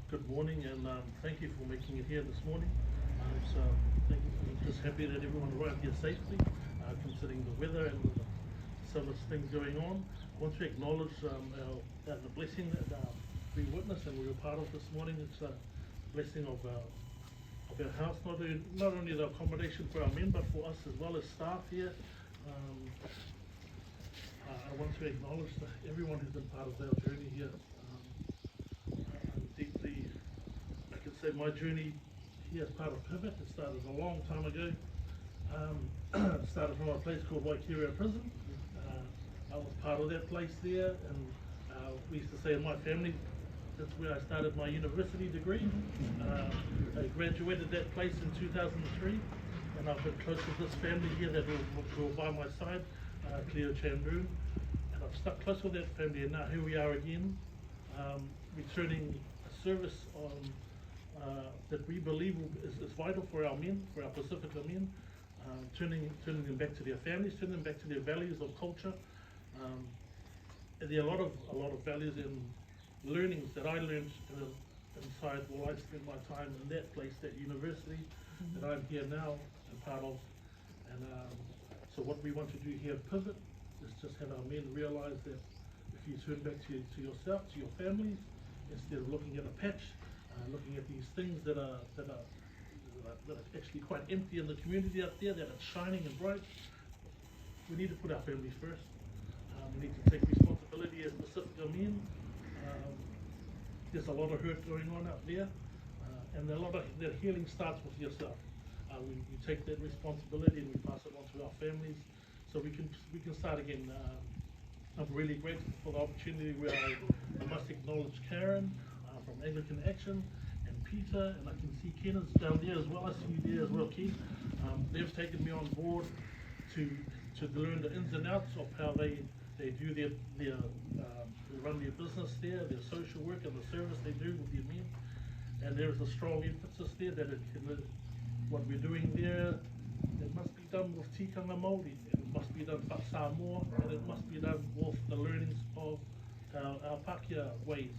Good morning, and thank you for making it here this morning. I'm just happy that everyone arrived here safely, considering the weather and so much things going on. I want to acknowledge the blessing that we witnessed and we were part of this morning. It's a blessing of our house, not only the accommodation for our men, but for us as well as staff here. I want to acknowledge everyone who's been part of our journey here. Deeply, I can say my journey here as part of Pivot, it started a long time ago. It started from a place called Waikeria Prison. I was part of that place there, and we used to say in my family, that's where I started my university degree. I graduated that place in 2003, and I've been close with this family here that were by my side, Cleo Chandru, and I've stuck close with that family, and now here we are again, returning a service that we believe is vital for our men, for our Pacifica men, turning them back to their families, turning them back to their values of culture. And there are a lot of values and learnings that I learned inside while I spent my time in that place, that university that I'm here now and part of. And so what we want to do here at Pivot is just have our men realize that if you turn back to yourself, to your families, instead of looking at a patch, looking at these things that are actually quite empty in the community out there, that are shining and bright, we need to put our families first. We need to take responsibility as Pacifica men. There's a lot of hurt going on out there, and a lot of that healing starts with yourself. We take that responsibility and we pass it on to our families, so we can start again. I'm really grateful for the opportunity where I must acknowledge Karen from Anglican Action, and Peter, and I can see Ken is down there as well. I see you there as well, Ken. They've taken me on board to learn the ins and outs of how they do their run their business there, their social work and the service they do with their men. And there is a strong emphasis there that what we're doing there, it must be done with tikanga Māori, it must be done with Samoa, and it must be done with the learnings of our Pākehā ways.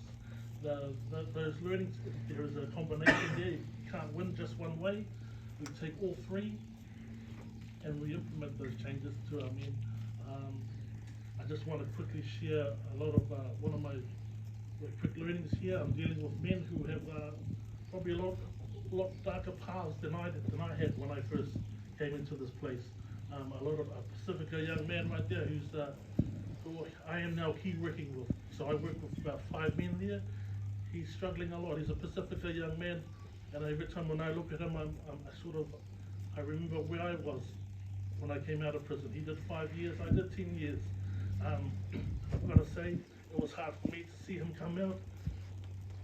Those learnings, there is a combination there. You can't win just one way. We take all three and we implement those changes to our men. I just want to quickly share a lot of one of my quick learnings here. I'm dealing with men who have probably a lot darker paths than I had when I first came into this place. A lot of a Pacifica young man right there who I am now key working with. So I work with about 5 men there. He's struggling a lot. He's a Pacifica young man, and every time when I look at him, I remember where I was when I came out of prison. He did 5 years, I did 10 years. I've got to say, it was hard for me to see him come out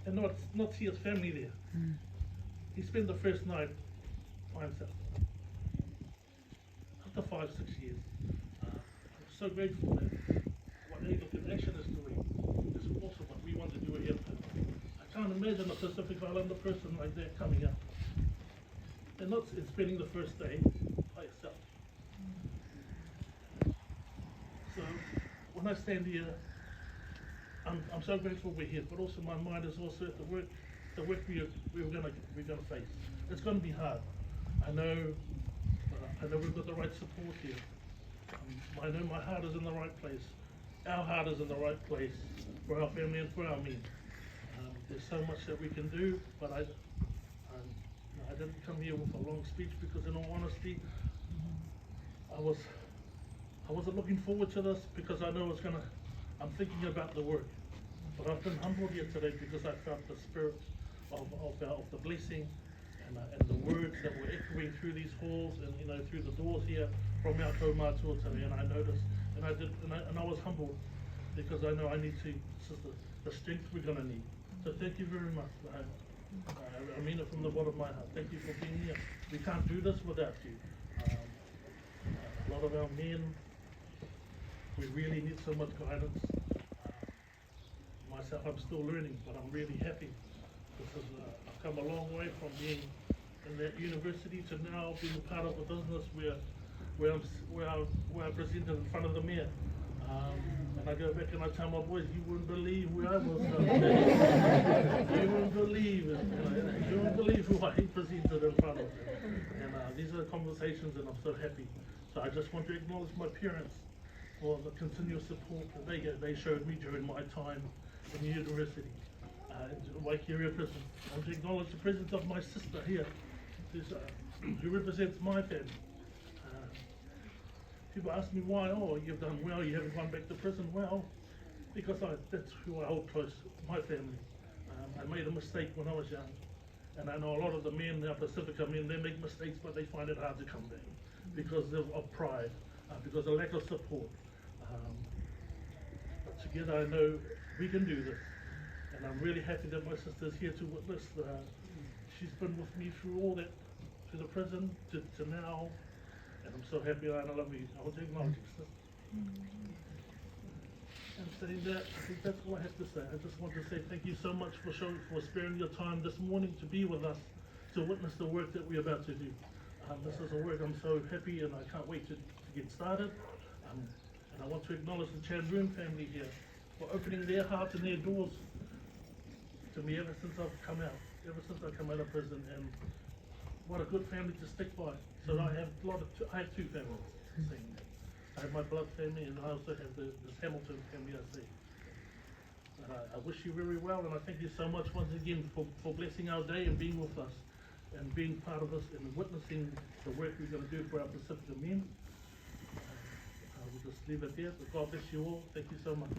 and not see his family there. He spent the first night by himself. After 5, 6 years, I'm so grateful that what Anglican Action is doing is also what we want to do here. I can't imagine a Pacific Islander person like that coming up and not spending the first day by yourself. So when I stand here, I'm so grateful we're here, but also my mind is also at the work we're gonna face. It's gonna be hard. I know we've got the right support here. I know my heart is in the right place. Our heart is in the right place for our family and for our men. There's so much that we can do, but I didn't come here with a long speech because, in all honesty, I wasn't looking forward to this because I know I'm thinking about the work. But I've been humbled here today because I felt the spirit of the blessing and the words that were echoing through these halls and through the doors here from our kaumātua today. And I noticed, and I was humbled because I know this is the strength we're going to need. So thank you very much. I mean it from the bottom of my heart. Thank you for being here. We can't do this without you. A lot of our men, we really need so much guidance. Myself, I'm still learning, but I'm really happy because I've come a long way from being in that university to now being part of a business where I presented in front of the mayor And I go back and I tell my boys, you wouldn't believe where I was. You wouldn't believe it. You wouldn't believe who I presented in front of. And these are the conversations, and I'm so happy. So I just want to acknowledge my parents for the continuous support that they showed me during my time in university, in Waikeria Prison. I want to acknowledge the presence of my sister here, who represents my family. People ask me why, oh, you've done well, you haven't gone back to prison. Well, because that's who I hold close, my family. I made a mistake when I was young, and I know a lot of the men, our Pacifica men, they make mistakes, but they find it hard to come back because of pride, because of lack of support. But together I know we can do this, and I'm really happy that my sister's here to witness. She's been with me through all that, to the prison, to now. And I'm so happy, and I love you. I want to acknowledge you, sister. And saying that, I think that's all I have to say. I just want to say thank you so much for sparing your time this morning to be with us, to witness the work that we're about to do. This is a work I'm so happy, and I can't wait to get started. And I want to acknowledge the Chandroon family here for opening their hearts and their doors to me ever since I've come out, of prison. And what a good family to stick by. So I have two families. I have my blood family, and I also have this Hamilton family, I see. I wish you very well, and I thank you so much once again for blessing our day and being with us, and being part of us and witnessing the work we're going to do for our Pacifica men. We'll just leave it there, but God bless you all. Thank you so much.